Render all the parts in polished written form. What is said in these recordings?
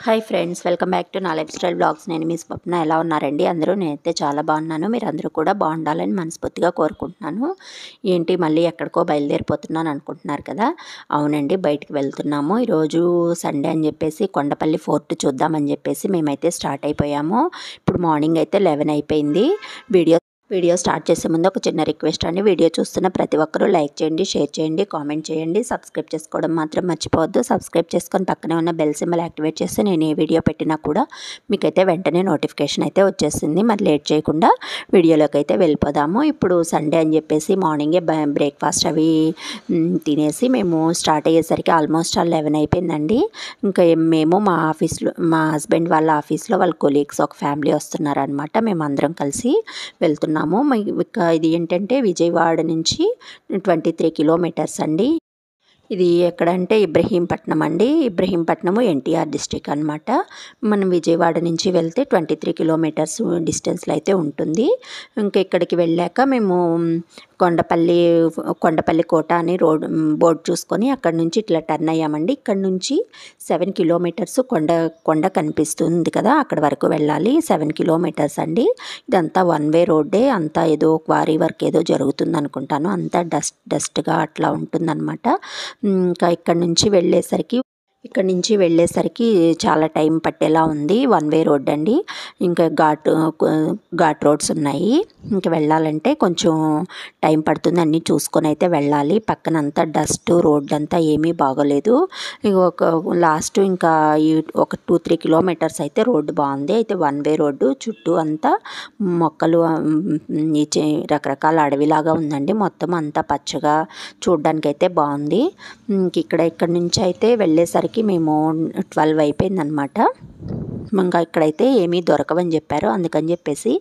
Hi friends, welcome back to నా life style blogs. నేను మీ స్వప్న. ఎలా ఉన్నారండి అందరూ? నేనైతే చాలా బాగున్నాను. మీరు అందరూ కూడా బాగుండాలని మనస్ఫూర్తిగా కోరుకుంటున్నాను. ఏంటి మళ్ళీ ఎక్కడికో బయలుదేరిపోతున్నాను అనుకుంటున్నారు కదా? అవునండి, బయటికి వెళ్తున్నాము. ఈరోజు సండే అని చెప్పేసి కొండపల్లి ఫోర్ట్ చూద్దామని చెప్పేసి మేమైతే స్టార్ట్ అయిపోయాము. ఇప్పుడు మార్నింగ్ అయితే 11 అయిపోయింది. వీడియో స్టార్ట్ చేసే ముందు ఒక చిన్న రిక్వెస్ట్ అండి. వీడియో చూస్తున్న ప్రతి ఒక్కరూ లైక్ చేయండి, షేర్ చేయండి, కామెంట్ చేయండి. సబ్స్క్రైబ్ చేసుకోవడం మాత్రం మర్చిపోవద్దు. సబ్స్క్రైబ్ చేసుకొని పక్కనే ఉన్న బెల్ సింబల్ యాక్టివేట్ చేస్తే నేను ఏ వీడియో పెట్టినా కూడా మీకైతే వెంటనే నోటిఫికేషన్ అయితే వచ్చేస్తుంది. మరి లేట్ చేయకుండా వీడియోలోకి అయితే వెళ్ళిపోదాము. ఇప్పుడు సండే అని చెప్పేసి మార్నింగే బ్రేక్ఫాస్ట్ అవి తినేసి మేము స్టార్ట్ అయ్యేసరికి ఆల్మోస్ట్ 11 అయిపోయిందండి. ఇంకా మేము మా హస్బెండ్ వాళ్ళ ఆఫీస్లో వాళ్ళ కొలీగ్స్ ఒక ఫ్యామిలీ వస్తున్నారనమాట. మేము అందరం కలిసి వెళ్తున్నాము. ఇది ఏంటంటే విజయవాడ నుంచి 23 కిలోమీటర్స్ అండి. ఇది ఎక్కడంటే ఇబ్రహీంపట్నం అండి. ఇబ్రహీంపట్నము ఎన్టీఆర్ డిస్ట్రిక్ట్ అనమాట. మనం విజయవాడ నుంచి వెళ్తే 23 కిలోమీటర్స్ డిస్టెన్స్లో అయితే ఉంటుంది. ఇంకా ఇక్కడికి వెళ్ళాక మేము కొండపల్లి కోట అని బోర్డు చూసుకొని అక్కడ నుంచి ఇట్లా టర్న్ అయ్యామండి. ఇక్కడ నుంచి 7 కిలోమీటర్స్ కొండ కనిపిస్తుంది కదా, అక్కడ వరకు వెళ్ళాలి. 7 కిలోమీటర్స్ అండి. ఇదంతా వన్ వే రోడ్డే. అంతా ఏదో క్వారీ వర్క్ ఏదో జరుగుతుంది అనుకుంటాను. అంతా డస్ట్గా అట్లా ఉంటుందన్నమాట. ఇంకా ఇక్కడి నుంచి వెళ్ళేసరికి చాలా టైం పట్టేలా ఉంది. వన్ వే రోడ్ అండి. ఇంకా ఘాట్ రోడ్స్ ఉన్నాయి. ఇంకా వెళ్ళాలంటే కొంచెం టైం పడుతుంది. అన్నీ చూసుకొని అయితే వెళ్ళాలి. పక్కనంతా డస్ట్, రోడ్ అంతా ఏమీ బాగోలేదు. లాస్ట్ ఇంకా ఒక 2-3 కిలోమీటర్స్ అయితే రోడ్డు బాగుంది. అయితే వన్ వే రోడ్డు. చుట్టూ అంతా మొక్కలు, రకరకాల అడవిలాగా ఉందండి. మొత్తం అంతా పచ్చగా చూడ్డానికైతే బాగుంది. ఇక్కడ నుంచి అయితే వెళ్ళేసరికి మేము 12 అయిపోయిందనమాట. ఇంకా ఇక్కడైతే ఏమీ దొరకవని చెప్పారు. అందుకని చెప్పేసి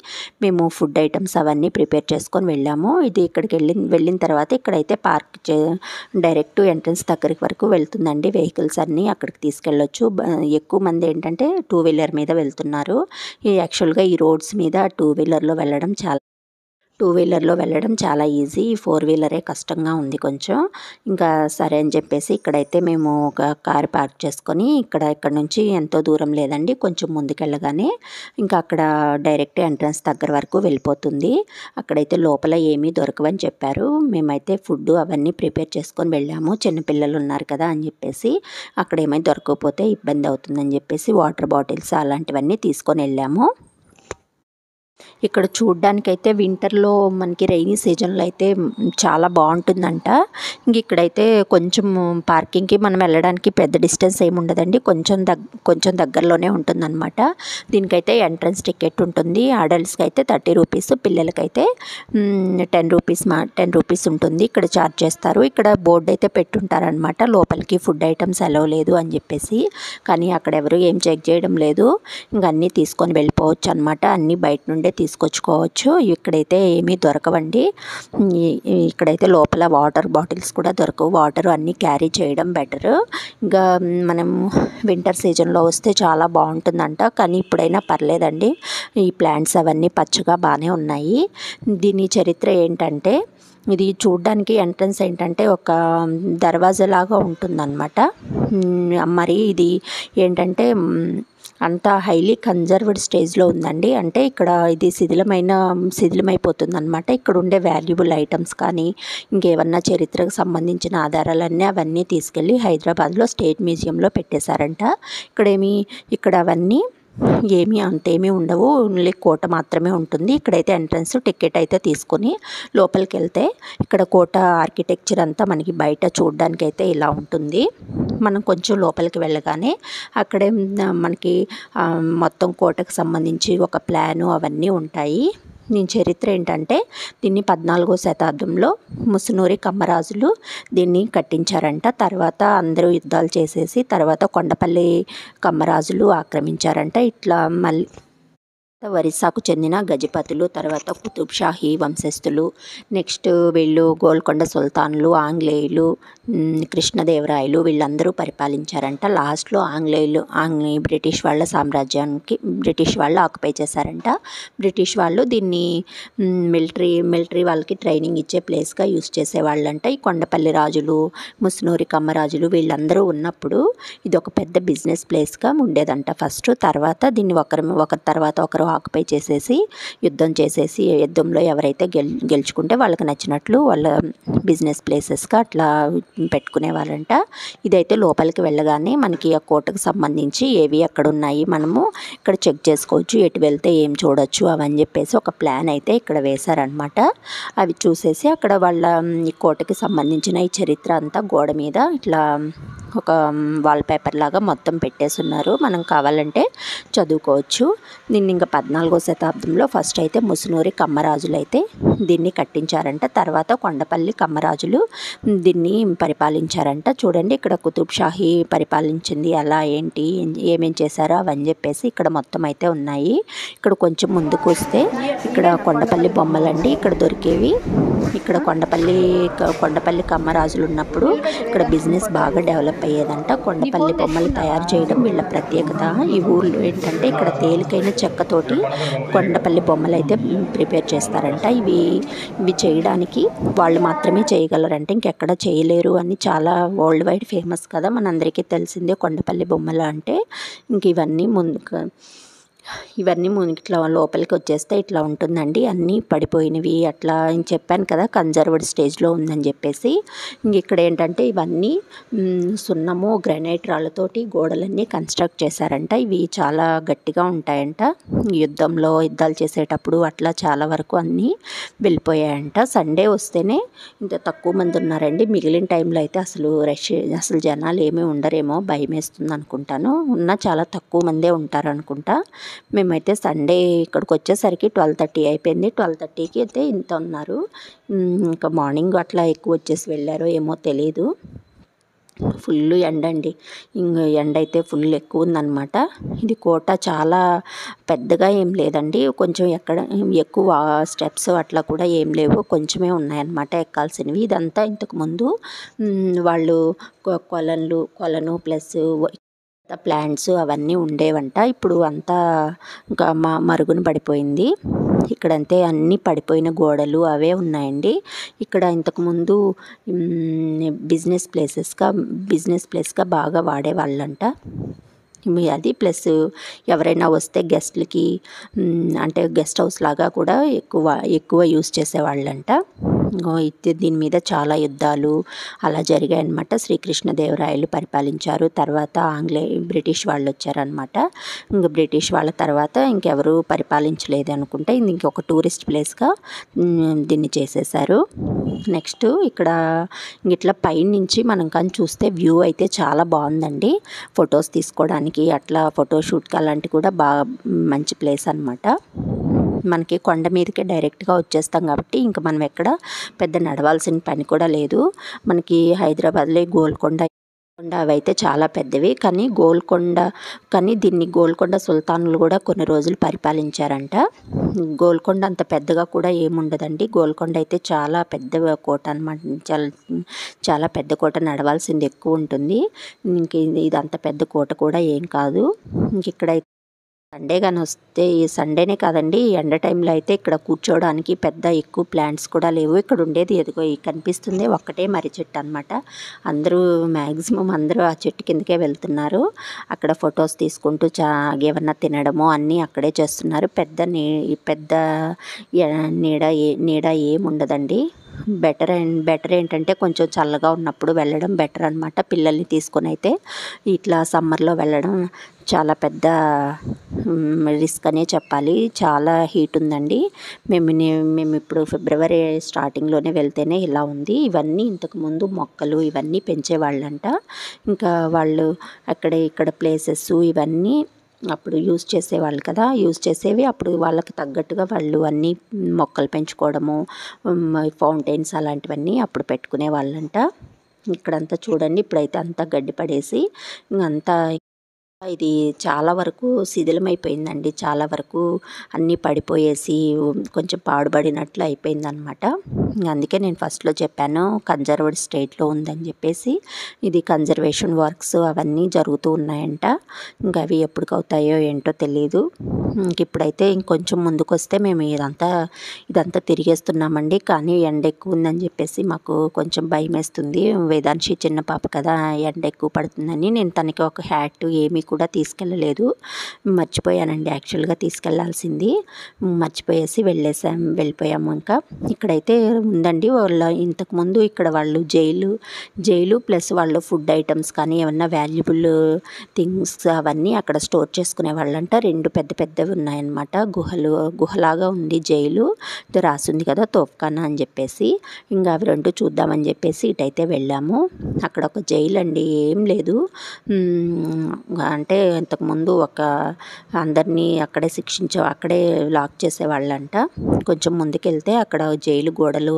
మేము ఫుడ్ ఐటమ్స్ అవన్నీ ప్రిపేర్ చేసుకొని వెళ్ళాము. ఇక్కడికి వెళ్ళిన తర్వాత ఇక్కడైతే డైరెక్ట్ ఎంట్రన్స్ దగ్గరికి వరకు వెళ్తుందండి. వెహికల్స్ అన్నీ అక్కడికి తీసుకెళ్ళొచ్చు. ఎక్కువ మంది ఏంటంటే 2 వీలర్ మీద వెళ్తున్నారు. యాక్చువల్గా ఈ రోడ్స్ మీద 2 వీలర్లో వెళ్ళడం చాలా ఈజీ. 4 వీలరే కష్టంగా ఉంది కొంచెం. ఇంకా సరే అని చెప్పేసి ఇక్కడైతే మేము ఒక కార్ పార్క్ చేసుకొని ఇక్కడ నుంచి ఎంతో దూరం లేదండి, కొంచెం ముందుకెళ్ళగానే ఇంకా అక్కడ డైరెక్ట్ ఎంట్రన్స్ దగ్గర వరకు వెళ్ళిపోతుంది. అక్కడైతే లోపల ఏమీ దొరకవని చెప్పారు. మేమైతే ఫుడ్ అవన్నీ ప్రిపేర్ చేసుకొని వెళ్ళాము. చిన్నపిల్లలు ఉన్నారు కదా అని చెప్పేసి అక్కడ ఏమైనా దొరకకపోతే ఇబ్బంది అవుతుందని చెప్పేసి వాటర్ బాటిల్స్ అలాంటివన్నీ తీసుకొని వెళ్ళాము. ఇక్కడ చూడ్డానికైతే వింటర్లో మనకి రైనీ సీజన్లో అయితే చాలా బాగుంటుందంట. ఇక్కడైతే కొంచెం పార్కింగ్కి మనం వెళ్ళడానికి పెద్ద డిస్టెన్స్ ఏమి ఉండదండి. కొంచెం దగ్గరలోనే ఉంటుందన్నమాట. దీనికైతే ఎంట్రన్స్ టికెట్ ఉంటుంది. అడల్ట్స్కి అయితే 30 రూపీస్, పిల్లలకైతే 10 రూపీస్ ఉంటుంది. ఇక్కడ ఛార్జ్ చేస్తారు. ఇక్కడ బోర్డు అయితే పెట్టుంటారనమాట, లోపలికి ఫుడ్ ఐటమ్స్ అలౌ లేదు అని చెప్పేసి. కానీ అక్కడ ఎవరు ఏం చెక్ చేయడం లేదు. ఇంకా అన్నీ తీసుకొని వెళ్ళిపోవచ్చు అనమాట. అన్నీ బయట నుండే తీసుకొచ్చుకోవచ్చు. ఇక్కడైతే ఏమీ దొరకవండి. ఇక్కడైతే లోపల వాటర్ బాటిల్స్ కూడా దొరకవు. వాటర్ అన్నీ క్యారీ చేయడం బెటర్. ఇంకా మనం వింటర్ సీజన్లో వస్తే చాలా బాగుంటుందంట. కానీ ఇప్పుడైనా పర్లేదండి. ఈ ప్లాంట్స్ అవన్నీ పచ్చగా బాగానే ఉన్నాయి. దీని చరిత్ర ఏంటంటే, ఇది చూడ్డానికి ఎంట్రన్స్ ఏంటంటే ఒక దర్వాజా లాగా ఉంటుందన్నమాట. మరి ఇది ఏంటంటే అంతా హైలీ కన్జర్వ్డ్ స్టేజ్లో ఉందండి. అంటే ఇక్కడ ఇది శిథిలమైపోతుంది అనమాట. ఇక్కడ ఉండే వాల్యుబుల్ ఐటమ్స్ కానీ ఇంకేమన్నా చరిత్రకు సంబంధించిన ఆధారాలన్నీ అవన్నీ తీసుకెళ్ళి హైదరాబాద్లో స్టేట్ మ్యూజియంలో పెట్టేశారంట. ఇక్కడ అవన్నీ అంతేమీ ఉండవు. ఓన్లీ కోట మాత్రమే ఉంటుంది. ఇక్కడైతే ఎంట్రన్స్ టికెట్ అయితే తీసుకొని లోపలికి వెళ్తే ఇక్కడ కోట ఆర్కిటెక్చర్ అంతా మనకి బయట చూడడానికి అయితే ఇలా ఉంటుంది. మనం కొంచెం లోపలికి వెళ్ళగానే అక్కడే మనకి మొత్తం కోటకు సంబంధించి ఒక ప్లాను అవన్నీ ఉంటాయి. దీని చరిత్ర ఏంటంటే, దీన్ని 14వ శతాబ్దంలో ముసునూరి కమ్మరాజులు దీన్ని కట్టించారంట. తర్వాత అందరూ యుద్ధాలు చేసేసి తర్వాత కొండపల్లి కమ్మరాజులు ఆక్రమించారంట. ఇట్లా మళ్ళీ ఒరిస్సాకు చెందిన గజపతులు, తర్వాత కుతుబ్ షాహీ వంశస్థులు, నెక్స్ట్ వీళ్ళు గోల్కొండ సుల్తాన్లు, ఆంగ్లేయులు, కృష్ణదేవరాయలు వీళ్ళందరూ పరిపాలించారంట. లాస్ట్లో బ్రిటిష్ వాళ్ళ సామ్రాజ్యానికి బ్రిటిష్ వాళ్ళు ఆక్యుపై చేశారంట. బ్రిటిష్ వాళ్ళు దీన్ని మిలిటరీ వాళ్ళకి ట్రైనింగ్ ఇచ్చే ప్లేస్గా యూస్ చేసేవాళ్ళంట. ఈ కొండపల్లి రాజులు, ముసునూరి కమ్మరాజులు వీళ్ళందరూ ఉన్నప్పుడు ఇది ఒక పెద్ద బిజినెస్ ప్లేస్గా ఉండేదంట ఫస్ట్. తర్వాత దీన్ని ఒకరి తర్వాత ఒకరు ఆక్యుపై చేసేసి యుద్ధంలో ఎవరైతే గెలుచుకుంటే వాళ్ళకి నచ్చినట్లు వాళ్ళ బిజినెస్ ప్లేసెస్గా అట్లా పెట్టుకునేవారంట. ఇదైతే లోపలికి వెళ్ళగానే మనకి ఆ కోటకు సంబంధించి ఏవి ఎక్కడ ఉన్నాయి మనము ఇక్కడ చెక్ చేసుకోవచ్చు, ఎటు వెళ్తే ఏం చూడొచ్చు అవని చెప్పేసి ఒక ప్లాన్ అయితే ఇక్కడ వేశారనమాట. అవి చూసేసి అక్కడ వాళ్ళ ఈ కోటకి సంబంధించిన ఈ చరిత్ర అంతా గోడ మీద ఇట్లా ఒక వాల్పేపర్ లాగా మొత్తం పెట్టేస్తున్నారు. మనం కావాలంటే చదువుకోవచ్చు. దీన్ని ఇంకా 14వ శతాబ్దంలో ఫస్ట్ అయితే ముసునూరి కమ్మరాజులు అయితే దీన్ని కట్టించారంట. తర్వాత కొండపల్లి కమ్మరాజులు దీన్ని పరిపాలించారంట. చూడండి ఇక్కడ కుతుబ్ షాహీ పరిపాలించింది అలా ఏంటి ఏమేం చేశారో అవని చెప్పేసి ఇక్కడ మొత్తం అయితే ఉన్నాయి. ఇక్కడ కొంచెం ముందుకు వస్తే ఇక్కడ కొండపల్లి బొమ్మలండి ఇక్కడ దొరికేవి. ఇక్కడ కొండపల్లి కమ్మరాజులు ఉన్నప్పుడు ఇక్కడ బిజినెస్ బాగా డెవలప్ అయ్యేదంట. కొండపల్లి బొమ్మలు తయారు చేయడం వీళ్ళ ప్రత్యేకత. ఈ ఊళ్ళో ఏంటంటే ఇక్కడ తేలికైన చెక్కతోటి కొండపల్లి బొమ్మలు అయితే ప్రిపేర్ చేస్తారంట. ఇవి చేయడానికి వాళ్ళు మాత్రమే చేయగలరంటే ఇంకెక్కడ చేయలేరు అని చాలా వరల్డ్ వైడ్ ఫేమస్ కదా, మనందరికీ తెలిసిందే కొండపల్లి బొమ్మలు అంటే. ఇంక ఇవన్నీ ఇట్లా లోపలికి వచ్చేస్తే ఇట్లా ఉంటుందండి. అన్నీ పడిపోయినవి అట్లా చెప్పాను కదా కన్జర్వ్డ్ స్టేజ్లో ఉందని చెప్పేసి. ఇక్కడ ఏంటంటే ఇవన్నీ సున్నము గ్రానైట్ రాళ్ళతోటి గోడలన్నీ కన్స్ట్రక్ట్ చేశారంట. ఇవి చాలా గట్టిగా ఉంటాయంట. యుద్ధాలు చేసేటప్పుడు అట్లా చాలా వరకు అన్నీ వెళ్ళిపోయాయంట. సండే వస్తేనే ఇంత తక్కువ మంది ఉన్నారండి. మిగిలిన టైంలో అయితే అసలు జనాలు ఏమీ ఉండరేమో, భయం వేస్తుంది అనుకుంటాను. చాలా తక్కువ మందే ఉంటారు అనుకుంటా. మేమైతే సండే ఇక్కడికి వచ్చేసరికి 12:30 అయిపోయింది. 12:30కి అయితే ఇంత ఉన్నారు. ఇంకా మార్నింగ్ అట్లా ఎక్కువ వచ్చేసి వెళ్ళారో ఏమో తెలీదు. ఫుల్ ఎండ అండి. ఎండ అయితే ఫుల్ ఎక్కువ ఉందన్నమాట. ఇది కోట చాలా పెద్దగా ఏం లేదండి. కొంచెం ఎక్కువ స్టెప్స్ అట్లా కూడా ఏం లేవు, కొంచెమే ఉన్నాయన్నమాట ఎక్కాల్సినవి. ఇదంతా ఇంతకుముందు వాళ్ళు కొలను ప్లస్ ప్లాంట్స్ అవన్నీ ఉండేవంట. ఇప్పుడు అంతా ఇంకా మరుగున పడిపోయింది. ఇక్కడంతే అన్నీ పడిపోయిన గోడలు అవే ఉన్నాయండి. ఇక్కడ ఇంతకుముందు బిజినెస్ ప్లేస్గా బాగా వాడేవాళ్ళంట. అది ప్లస్ ఎవరైనా వస్తే గెస్ట్లకి అంటే గెస్ట్ హౌస్ లాగా కూడా ఎక్కువ యూస్ చేసేవాళ్ళంట. దీని మీద చాలా యుద్ధాలు అలా జరిగాయన్నమాట. శ్రీకృష్ణదేవరాయలు పరిపాలించారు. తర్వాత బ్రిటిష్ వాళ్ళు వచ్చారనమాట. ఇంకా బ్రిటిష్ వాళ్ళ తర్వాత ఇంకెవరు పరిపాలించలేదు అనుకుంటే ఇంకొక టూరిస్ట్ ప్లేస్గా దీన్ని చేసేసారు. నెక్స్ట్ ఇక్కడ ఇట్లా పైనుంచి మనం కానీ చూస్తే వ్యూ అయితే చాలా బాగుందండి. ఫొటోస్ తీసుకోవడానికి అట్లా ఫోటోషూట్కి అలాంటివి కూడా బాగా మంచి ప్లేస్ అనమాట. మనకి కొండ మీదకే డైరెక్ట్గా వచ్చేస్తాం కాబట్టి ఇంకా మనం ఎక్కడ పెద్ద నడవాల్సిన పని కూడా లేదు. మనకి హైదరాబాద్లో గోల్కొండ అవైతే చాలా పెద్దవి, కానీ దీన్ని గోల్కొండ సుల్తానులు కూడా కొన్ని రోజులు పరిపాలించారంట. గోల్కొండ అంత పెద్దగా కూడా ఏముండదండి. గోల్కొండ అయితే చాలా పెద్ద కోట అనమాట. చాలా పెద్ద కోట, నడవాల్సింది ఎక్కువ ఉంటుంది. ఇంక ఇది అంత పెద్ద కోట కూడా ఏం కాదు. ఇక్కడ సండే కానీ వస్తే సండేనే కాదండి, ఎండ టైంలో అయితే ఇక్కడ కూర్చోవడానికి ఎక్కువ ప్లాంట్స్ కూడా లేవు. ఇక్కడ ఉండేది ఎదుగో కనిపిస్తుంది ఒక్కటే మర్రి చెట్టు అనమాట. మ్యాక్సిమం అందరూ ఆ చెట్టు కిందకే వెళ్తున్నారు. అక్కడ ఫొటోస్ తీసుకుంటూ ఏమన్నా తినడము అన్నీ అక్కడే చేస్తున్నారు. పెద్ద నీడ ఏముండదండి. బెటర్ ఏంటంటే కొంచెం చల్లగా ఉన్నప్పుడు వెళ్ళడం బెటర్ అనమాట. పిల్లల్ని తీసుకొని అయితే ఇట్లా సమ్మర్లో వెళ్ళడం చాలా పెద్ద రిస్క్ అనే చెప్పాలి. చాలా హీట్ ఉందండి. మేము ఇప్పుడు ఫిబ్రవరి స్టార్టింగ్లోనే వెళ్తేనే ఇలా ఉంది. ఇవన్నీ ఇంతకుముందు మొక్కలు ఇవన్నీ పెంచేవాళ్ళంట. ఇంకా వాళ్ళు ఇక్కడ ప్లేసెస్ ఇవన్నీ అప్పుడు యూజ్ చేసేవాళ్ళు కదా, అప్పుడు వాళ్ళకి తగ్గట్టుగా వాళ్ళు అన్నీ మొక్కలు పెంచుకోవడము, ఫౌంటైన్స్ అలాంటివన్నీ అప్పుడు పెట్టుకునే వాళ్ళంట. ఇక్కడంతా చూడండి, ఇప్పుడైతే అంతా గడ్డి పడేసి అంతా ఇది చాలా వరకు శిథిలమైపోయిందండి. చాలా వరకు అన్నీ పడిపోయేసి కొంచెం పాడుబడినట్లు అయిపోయిందనమాట. అందుకే నేను ఫస్ట్‌లో చెప్పాను కన్జర్వ్డ్ స్టేట్‌లో ఉందని చెప్పేసి. ఇది కన్జర్వేషన్ వర్క్స్ అవన్నీ జరుగుతూ ఉన్నాయంట. ఇంకా అవి ఎప్పటికవుతాయో ఏంటో తెలీదు. ఇప్పుడైతే ఇంకొంచెం ముందుకొస్తే మేము ఇదంతా తిరిగేస్తున్నామండి. కానీ ఎండ ఎక్కువ ఉందని చెప్పేసి మాకు కొంచెం భయమేస్తుంది. వేదాంశి చిన్న పాప కదా, ఎండ ఎక్కువ పడుతుందని నేను తనకి ఒక హ్యాట్ ఏమీ కూడా తీసుకెళ్ళలేదు. మర్చిపోయానండి, యాక్చువల్గా తీసుకెళ్లాల్సింది మర్చిపోయేసి వెళ్ళిపోయాము. ఇంకా ఇక్కడైతే ఉందండి ఇంతకుముందు ఇక్కడ వాళ్ళు జైలు ప్లస్ వాళ్ళు ఫుడ్ ఐటమ్స్ కానీ ఏమన్నా వాల్యుబుల్ థింగ్స్ అవన్నీ అక్కడ స్టోర్ చేసుకునే వాళ్ళంట. 2 పెద్ద పెద్దవి ఉన్నాయన్నమాట. గుహలాగా ఉంది జైలు. ఇది రాసింది కదా తోఫ్ఖానా అని చెప్పేసి. ఇంకా అవి 2 చూద్దామని చెప్పేసి ఇటైతే వెళ్ళాము. అక్కడ ఒక జైలు అండి, ఏం లేదు. అంటే ఇంతకుముందు అందరినీ అక్కడే అక్కడే లాక్ చేసేవాళ్ళంట. కొంచెం ముందుకెళ్తే అక్కడ జైలు గోడలు,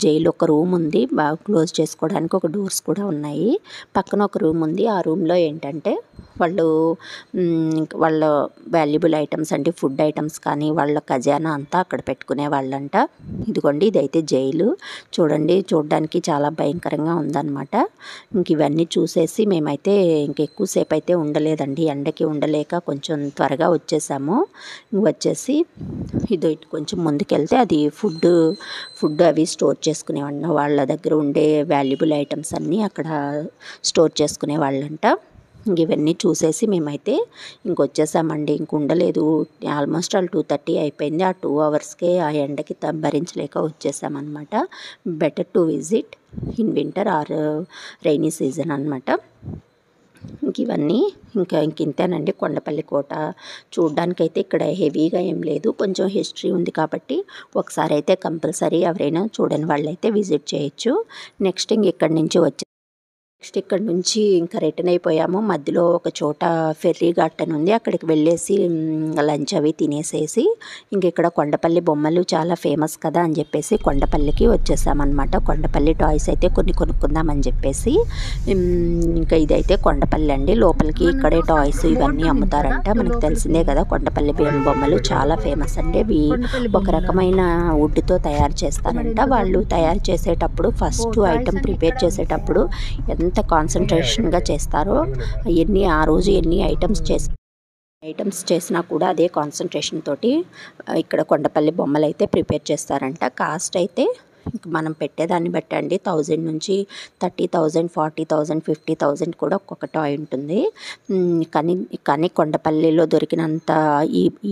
జైలు ఒక రూమ్ ఉంది, బాగా క్లోజ్ చేసుకోవడానికి ఒక డోర్స్ కూడా ఉన్నాయి. పక్కన ఒక రూమ్ ఉంది. ఆ రూమ్లో ఏంటంటే వాళ్ళ వాల్యుబుల్ ఐటమ్స్ అంటే ఫుడ్ ఐటమ్స్ కానీ వాళ్ళ ఖజానా అంతా అక్కడ పెట్టుకునే వాళ్ళంట. ఇదిగోండి, ఇదైతే జైలు చూడండి. చూడడానికి చాలా భయంకరంగా ఉందన్నమాట. ఇంక ఇవన్నీ చూసేసి మేమైతే ఎక్కువసేపు అయితే ఉండలేదండి. ఎండకి ఉండలేక కొంచెం త్వరగా వచ్చేసాము. వచ్చేసి ఇటు కొంచెం ముందుకెళ్తే అది ఫుడ్ అవి స్టోర్ చేసుకునే వాళ్ళ దగ్గర ఉండే వాల్యుబుల్ ఐటమ్స్ అన్నీ అక్కడ స్టోర్ చేసుకునే వాళ్ళంట. ఇవన్నీ చూసేసి మేమైతే ఇంకొచ్చేసామండి. ఉండలేదు. ఆల్మోస్ట్ 2:30 అయిపోయింది. ఆ 2 అవర్స్కే ఆ ఎండకి భరించలేక వచ్చేసామన్నమాట. Better to visit in winter or rainy season అనమాట. ఇవన్నీ ఇంతేనండి. కొండపల్లి కోట చూడ్డానికైతే ఇక్కడ హెవీగా ఏం లేదు, కొంచెం హిస్టరీ ఉంది కాబట్టి ఒకసారి అయితే కంపల్సరీ ఎవరైనా చూడని వాళ్ళైతే విజిట్ చేయొచ్చు. నెక్స్ట్ ఇక్కడ నుంచి ఇంకా రిటర్న్ అయిపోయాము. మధ్యలో ఒక చోట ఫెర్రీ ఘాట్ అని ఉంది, అక్కడికి వెళ్ళేసి లంచ్ అవి తినేసేసి ఇక్కడ కొండపల్లి బొమ్మలు చాలా ఫేమస్ కదా అని చెప్పేసి కొండపల్లికి వచ్చేసామన్నమాట. కొండపల్లి టాయ్స్ అయితే కొన్ని కొనుక్కుందామని చెప్పేసి. ఇంకా ఇదైతే కొండపల్లి అండి. లోపలికి ఇక్కడే టాయ్స్ ఇవన్నీ అమ్ముతారంట. మనకు తెలిసిందే కదా కొండపల్లి బొమ్మలు చాలా ఫేమస్ అండి. అవి ఒక రకమైన వుడ్తో తయారు చేస్తారంట. వాళ్ళు తయారు చేసేటప్పుడు ఫస్ట్ ఐటమ్ ప్రిపేర్ చేసేటప్పుడు ఎంత కాన్సన్ట్రేషన్గా చేస్తారో, ఆ రోజు ఎన్ని ఐటమ్స్ చేసినా కూడా అదే కాన్సన్ట్రేషన్ తోటి ఇక్కడ కొండపల్లి బొమ్మలు అయితే ప్రిపేర్ చేస్తారంట. కాస్ట్ అయితే మనం పెట్టేదాన్ని బట్టి అండి 1000 నుంచి 30,000, 40,000, 50,000 కూడా ఒక్కొక్క టాయ్ ఉంటుంది. కానీ కొండపల్లిలో దొరికినంత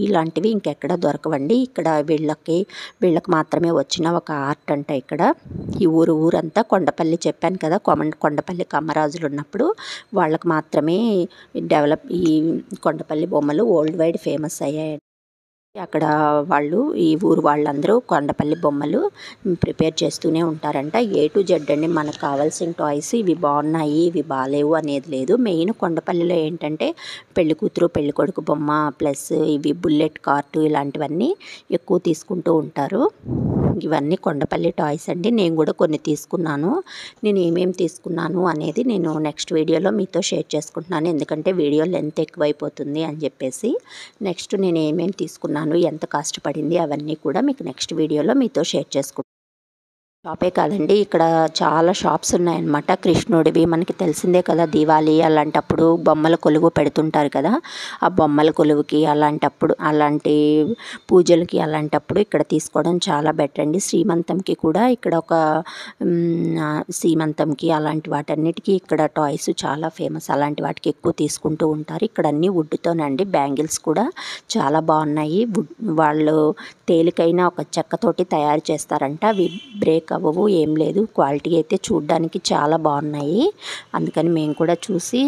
ఇలాంటివి ఇంకెక్కడ దొరకవండి. ఇక్కడ వీళ్ళకి మాత్రమే వచ్చిన ఒక ఆర్ట్ అంట. ఇక్కడ ఈ ఊరంతా కొండపల్లి చెప్పాను కదా, కొండపల్లి కమ్మరాజులు ఉన్నప్పుడు వాళ్ళకి మాత్రమే ఈ కొండపల్లి బొమ్మలు వరల్డ్ వైడ్ ఫేమస్ అయ్యాయి. అక్కడ ఈ ఊరు వాళ్ళందరూ కొండపల్లి బొమ్మలు ప్రిపేర్ చేస్తూనే ఉంటారంట. A to Z అండి. మనకు కావాల్సిన టాయ్స్ ఇవి బాగున్నాయి, ఇవి బాగాలేవు అనేది లేదు. మెయిన్ కొండపల్లిలో ఏంటంటే పెళ్లి కూతురు పెళ్లి కొడుకు బొమ్మ ప్లస్ ఇవి బుల్లెట్ కార్టు ఇలాంటివన్నీ ఎక్కువ తీసుకుంటూ ఉంటారు. ఇవన్నీ కొండపల్లి టాయ్స్ అండి. నేను కూడా కొన్ని తీసుకున్నాను. నేను ఏమేమి తీసుకున్నాను అనేది నేను నెక్స్ట్ వీడియోలో మీతో షేర్ చేసుకుంటున్నాను. ఎందుకంటే వీడియో లెంత్ ఎక్కువైపోతుంది అని చెప్పేసి. నెక్స్ట్ నేను ఏమేమి తీసుకున్నాను, ఎంత కాస్ట్ పడింది అవన్నీ కూడా మీకు నెక్స్ట్ వీడియోలో మీతో షేర్ చేసుకుంటాను. షాపే కాదండి, ఇక్కడ చాలా షాప్స్ ఉన్నాయన్నమాట. కృష్ణుడివి మనకి తెలిసిందే కదా, దివాళీ అలాంటప్పుడు బొమ్మల కొలువు పెడుతుంటారు కదా, ఆ బొమ్మల కొలువుకి అలాంటి పూజలకి అలాంటప్పుడు ఇక్కడ తీసుకోవడం చాలా బెటర్ అండి. శ్రీమంతంకి కూడా ఇక్కడ శ్రీమంతంకి అలాంటి వాటన్నిటికీ ఇక్కడ టాయ్స్ చాలా ఫేమస్. అలాంటి వాటికి ఎక్కువ తీసుకుంటూ ఉంటారు. ఇక్కడ అన్నీ వుడ్తోనండి. బ్యాంగిల్స్ కూడా చాలా బాగున్నాయి. వాళ్ళు తేలికైన ఒక చెక్కతోటి తయారు చేస్తారంట. అవి బ్రేక్ అవ్వవు, ఏం లేదు. క్వాలిటీ అయితే చూడ్డానికి చాలా బాగున్నాయి. అందుకని మేము కూడా చూసి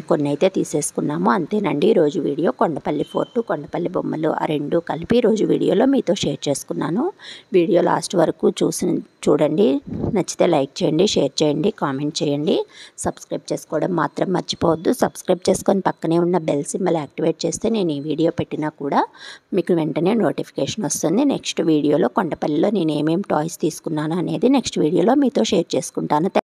కొన్ని అయితే తీసేసుకున్నాము. అంతేనండి ఈరోజు వీడియో. కొండపల్లి ఫోర్టు, కొండపల్లి బొమ్మలు ఆ 2 కలిపి ఈరోజు వీడియోలో మీతో షేర్ చేసుకున్నాను. వీడియో లాస్ట్ వరకు చూడండి. నచ్చితే లైక్ చేయండి, షేర్ చేయండి, కామెంట్ చేయండి. సబ్స్క్రైబ్ చేసుకోవడం మాత్రం మర్చిపోవద్దు. సబ్స్క్రైబ్ చేసుకొని పక్కనే ఉన్న బెల్ సింబల్ యాక్టివేట్ చేస్తే నేను ఈ వీడియో పెట్టినా కూడా మీకు వెంటనే నోటిఫికేషన్ వస్తుంది. నెక్స్ట్ వీడియోలో కొండపల్లిలో నేను ఏమేమి టాయ్స్ తీసుకున్నాను అనేది నెక్స్ట్ వీడియోలో మీతో షేర్ చేసుకుంటాను.